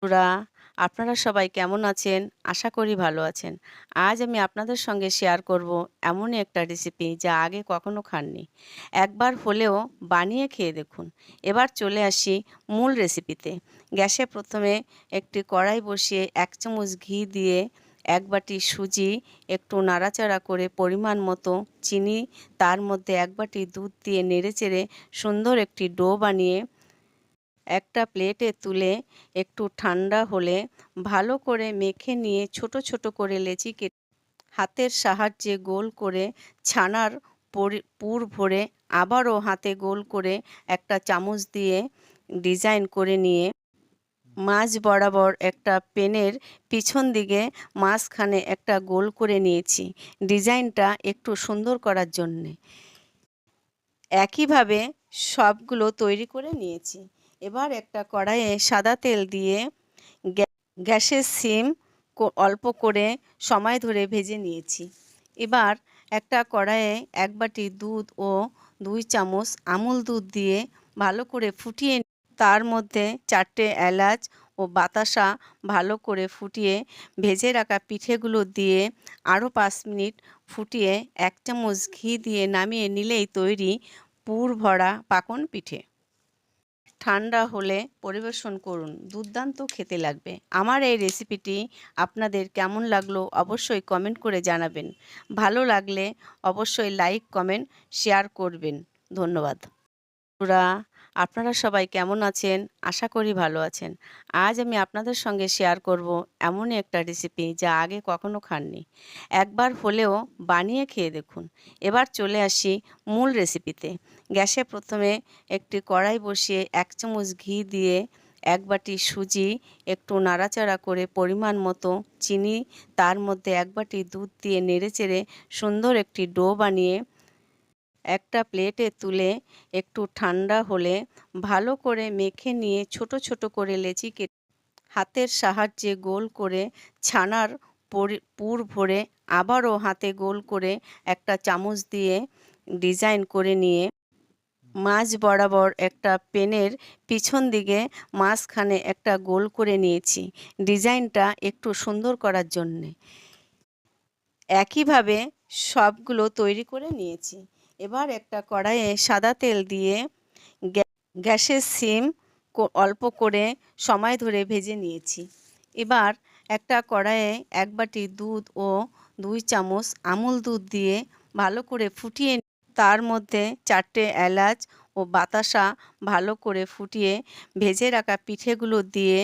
বন্ধুরা, আপনারা সবাই কেমন আছেন? আশা করি ভালো আছেন। আজ আমি আপনাদের সঙ্গে শেয়ার করব এমনই একটা রেসিপি যা আগে কখনো খাননি। একবার হলেও বানিয়ে খেয়ে দেখুন। এবার চলে আসি মূল রেসিপিতে। গ্যাসে প্রথমে একটি কড়াই বসিয়ে ১ চামচ ঘি দিয়ে ১ বাটি সুজি একটু নাড়াচাড়া করে পরিমাণ মতো চিনি, তার মধ্যে ১ বাটি দুধ দিয়ে নেড়েচেড়ে সুন্দর একটি ডো বানিয়ে একটা প্লেটে তুলে একটু ঠান্ডা হলে ভালো করে মেখে নিয়ে ছোট ছোট করে লেচি কেটে হাতের সাহায্যে গোল করে ছানার পুর ভরে আবারও হাতে গোল করে একটা চামচ দিয়ে ডিজাইন করে নিয়ে মাঝ বরাবর একটা পেনের পিছন দিকে মাঝখানে একটা গোল করে নিয়েছি ডিজাইনটা একটু সুন্দর করার জন্যে। একইভাবে সবগুলো তৈরি করে নিয়েছি। এবার একটা কড়াইয়ে সাদা তেল দিয়ে গ্যাসের সিম অল্প করে সময় ধরে ভেজে নিয়েছি। এবার একটা কড়াইয়ে ১ বাটি দুধ ও ২ চামচ আমুল দুধ দিয়ে ভালো করে ফুটিয়ে তার মধ্যে ৪টে এলাচ ও বাতাসা ভালো করে ফুটিয়ে ভেজে রাখা পিঠেগুলো দিয়ে আরও ৫ মিনিট ফুটিয়ে ১ চামচ ঘি দিয়ে নামিয়ে নিলেই তৈরি পুর ভরা পাকন পিঠে। ঠান্ডা হলে পরিবেশন করুন, দুর্দান্ত খেতে লাগবে। আমার এই রেসিপিটি আপনাদের কেমন লাগলো অবশ্যই কমেন্ট করে জানাবেন। ভালো লাগলে অবশ্যই লাইক, কমেন্ট, শেয়ার করবেন। ধন্যবাদ। বন্ধুরা, আপনারা সবাই কেমন আছেন? আশা করি ভালো আছেন। আজ আমি আপনাদের সঙ্গে শেয়ার করব এমনই একটা রেসিপি যা আগে কখনো খাননি। একবার হলেও বানিয়ে খেয়ে দেখুন। এবার চলে আসি মূল রেসিপিতে। গ্যাসে প্রথমে একটি কড়াই বসিয়ে ১ চামচ ঘি দিয়ে ১ বাটি সুজি একটু নাড়াচাড়া করে পরিমাণ মতো চিনি, তার মধ্যে ১ বাটি দুধ দিয়ে নেড়েচেড়ে সুন্দর একটি ডো বানিয়ে একটা প্লেটে তুলে একটু ঠান্ডা হলে ভালো করে মেখে নিয়ে ছোট ছোট করে লেচি কেটে হাতের সাহায্যে গোল করে ছানার পুর ভরে আবারও হাতে গোল করে একটা চামচ দিয়ে ডিজাইন করে নিয়ে মাঝ বরাবর একটা পেনের পিছন দিকে মাঝখানে একটা গোল করে নিয়েছি ডিজাইনটা একটু সুন্দর করার জন্যে। একইভাবে সবগুলো তৈরি করে নিয়েছি। এবার একটা কড়াইয়ে সাদা তেল দিয়ে গ্যাসের সিম অল্প করে সময় ধরে ভেজে নিয়েছি। এবার একটা কড়াইয়ে ১ বাটি দুধ ও ২ চামচ আমুল দুধ দিয়ে ভালো করে ফুটিয়ে তার মধ্যে ৪টে এলাচ ও বাতাসা ভালো করে ফুটিয়ে ভেজে রাখা পিঠেগুলো দিয়ে